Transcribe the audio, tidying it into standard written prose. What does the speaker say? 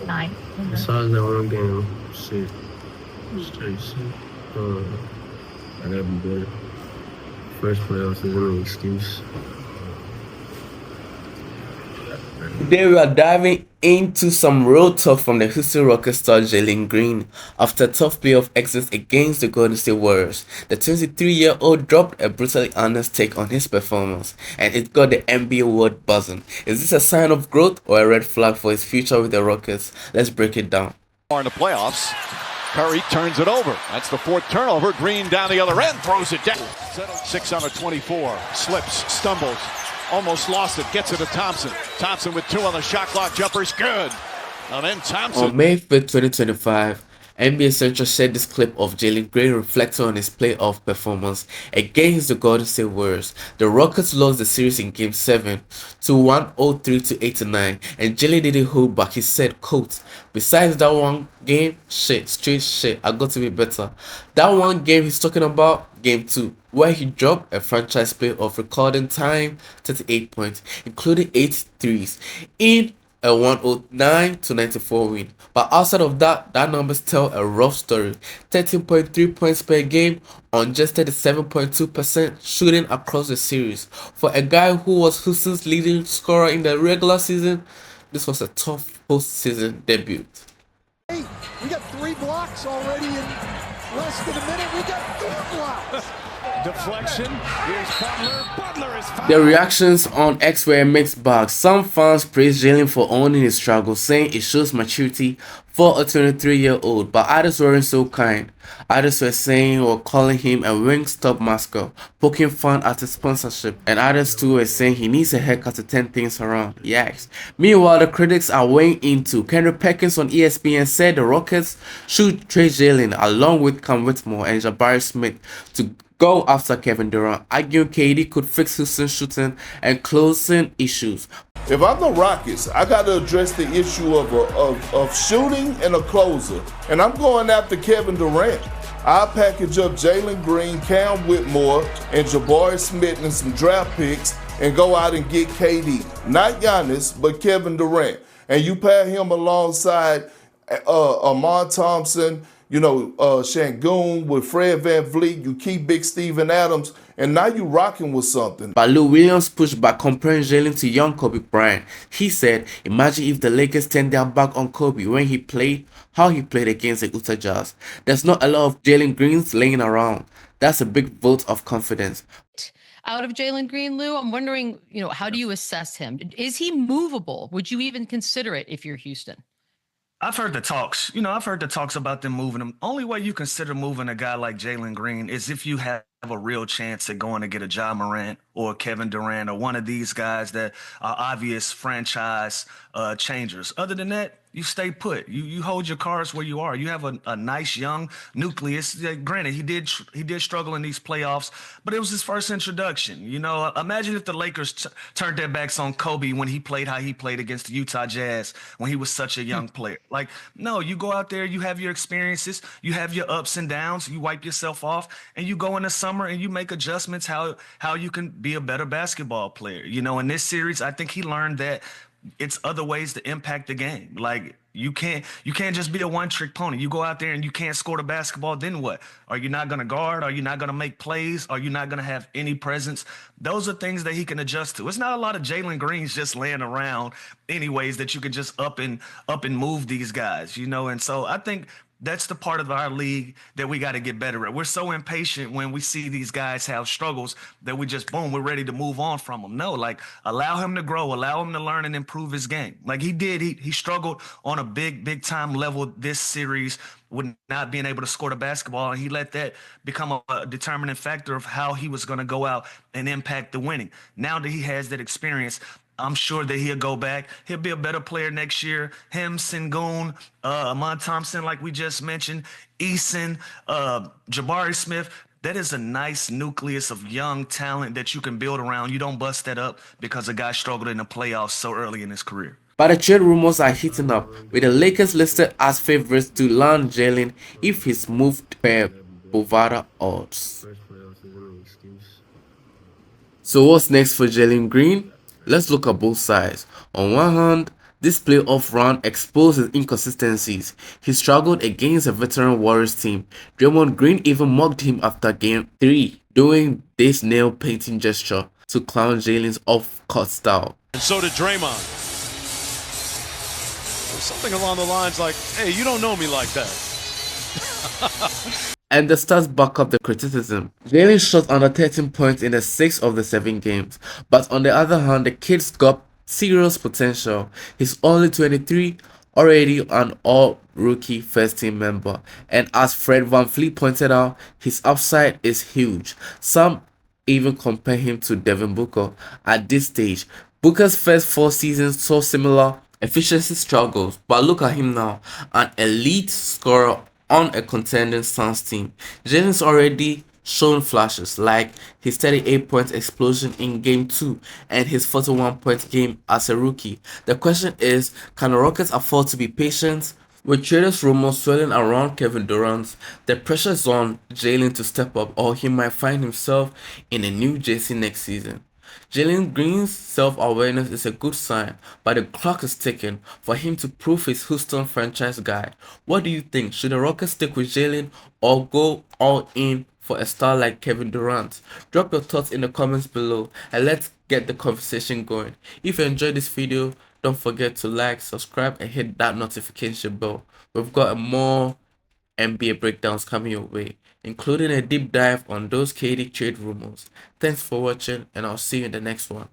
9. Besides that one game, shit, straight shit. I gotta be better. First playoffs isn't an excuse. Today we are diving into some real talk from the Houston Rockets star Jalen Green after a tough playoff exit against the Golden State Warriors. The 23-year-old dropped a brutally honest take on his performance, and it got the NBA world buzzing. Is this a sign of growth or a red flag for his future with the Rockets? Let's break it down. In the playoffs, Curry turns it over. That's the fourth turnover. Green down the other end, throws it down. 6 on a 24, slips, stumbles. Almost lost it, gets it to Thompson. Thompson with 2 on the shot clock, jumper's good. And then Thompson. On May 5th, 2025, NBA Central shared this clip of Jalen Green reflecting on his playoff performance against the Golden State Warriors. The Rockets lost the series in Game 7 to 103-89, and Jalen didn't hold back. He said, quote, "Besides that one game, straight shit, I got to be better." That one game he's talking about, Game 2, where he dropped a franchise playoff recording time 38 points, including 8 threes, in a 109-94 win. But outside of that, numbers tell a rough story. 13.3 points per game on just 37.2% shooting across the series. For a guy who was Houston's leading scorer in the regular season, this was a tough postseason debut. Hey, we got 3 blocks already in less than a minute. We got 4 blocks. Deflection. Here's Butler. Butler is fouled. The reactions on X were a mixed bag. Some fans praised Jalen for owning his struggle, saying it shows maturity for a 23-year-old, but others weren't so kind. Others were saying or calling him a Wingstop mascot, poking fun at his sponsorship, and others too were saying he needs a haircut to turn things around. Yikes. Meanwhile, the critics are weighing in too. Kendrick Perkins on ESPN said the Rockets should trade Jalen along with Cam Whitmore and Jabari Smith to go after Kevin Durant, arguing KD could fix Houston's shooting and closing issues. If I'm the Rockets, I got to address the issue of shooting and a closer. And I'm going after Kevin Durant. I'll package up Jalen Green, Cam Whitmore, and Jabari Smith and some draft picks and go out and get KD. Not Giannis, but Kevin Durant. And you pair him alongside Amon Thompson, Shangoon with Fred VanVleet. You keep Big Steven Adams, and now you rocking with something. But Lou Williams pushed back, comparing Jalen to young Kobe Bryant. He said, "Imagine if the Lakers turned their back on Kobe when he played, how he played against the Utah Jazz. There's not a lot of Jalen Greens laying around. That's a big vote of confidence." Out of Jalen Green, Lou, I'm wondering, how do you assess him? Is he movable? Would you even consider it if you're Houston? I've heard the talks. I've heard the talks about them moving him. Only way you consider moving a guy like Jalen Green is if you have a real chance at going to get a Ja Morant or Kevin Durant or one of these guys that are obvious franchise changers. Other than that, you stay put. You hold your cards where you are. You have a nice young nucleus. Granted, he did struggle in these playoffs, but it was his first introduction. Imagine if the Lakers turned their backs on Kobe when he played how he played against the Utah Jazz when he was such a young player. Like, no, you go out there, you have your experiences, you have your ups and downs, you wipe yourself off, and you go in the summer and you make adjustments how you can be a better basketball player. In this series, I think he learned that it's other ways to impact the game. Like, you can't just be a one-trick pony. You go out there and you can't score the basketball, then what? Are you not going to guard? Are you not going to make plays? Are you not going to have any presence? Those are things that he can adjust to. It's not a lot of Jalen Greens just laying around anyways that you can just up and move these guys, and so I think that's the part of our league that we got to get better at. We're so impatient when we see these guys have struggles that we just, boom, we're ready to move on from them. No, like, allow him to grow, allow him to learn and improve his game. Like he did. He struggled on a big time level this series with not being able to score the basketball, and he let that become a determining factor of how he was going to go out and impact the winning. Now that he has that experience, I'm sure that he'll go back. He'll be a better player next year. Him, Sengun, Amon Thompson, like we just mentioned, Eason, Jabari Smith. That is a nice nucleus of young talent that you can build around. You don't bust that up because a guy struggled in the playoffs so early in his career. But the trade rumors are heating up, with the Lakers listed as favorites to land Jalen if he's moved per Bovada odds. So what's next for Jalen Green? Let's look at both sides. On one hand, This playoff run exposed his inconsistencies. He struggled against a veteran Warriors team. Draymond Green even mocked him after Game 3, doing this nail-painting gesture to clown Jalen's off-court style. And so did Draymond. Something along the lines like, hey, you don't know me like that. And the stats back up the criticism. Jalen shot under 13 points in the 6 of the 7 games, but on the other hand, the kid's got serious potential. He's only 23, already an all-rookie first-team member, and as Fred VanVleet pointed out, his upside is huge. Some even compare him to Devin Booker at this stage. Booker's first 4 seasons saw similar efficiency struggles, but look at him now, an elite scorer on a contending Suns team. Jalen's already shown flashes like his 38-point explosion in Game 2 and his 41-point game as a rookie. The question is, can the Rockets afford to be patient? With traders rumors swirling around Kevin Durant, the pressure is on Jalen to step up, or he might find himself in a new jersey next season. Jalen Green's self-awareness is a good sign, but the clock is ticking for him to prove his Houston franchise guy. What do you think? Should the Rockets stick with Jalen or go all in for a star like Kevin Durant? Drop your thoughts in the comments below and let's get the conversation going. If you enjoyed this video, don't forget to like, subscribe, and hit that notification bell. We've got more NBA breakdowns coming your way, including a deep dive on those KD trade rumors. Thanks for watching, and I'll see you in the next one.